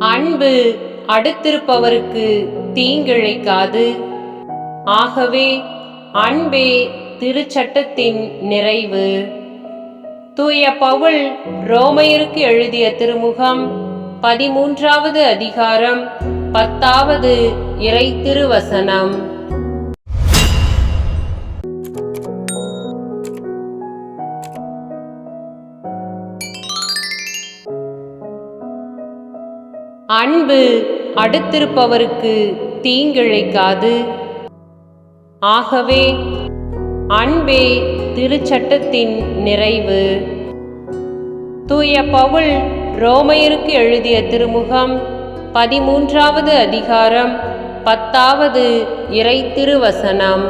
அன்பு அடுத்திருப்பவருக்கு தீங்கிழைக்காது. ஆகவே அன்பே திருச்சட்டத்தின் நிறைவு. தூய பவுல் ரோமையருக்கு எழுதிய திருமுகம் 13வது அதிகாரம் 10வது இறை திருவசனம். அன்பு அடுத்திருப்பவருக்கு தீங்கிழைக்காது. ஆகவே அன்பே திருச்சட்டத்தின் நிறைவு. தூய பவுல் ரோமையருக்கு எழுதிய திருமுகம் 13வது அதிகாரம் 10வது இறை திருவசனம்.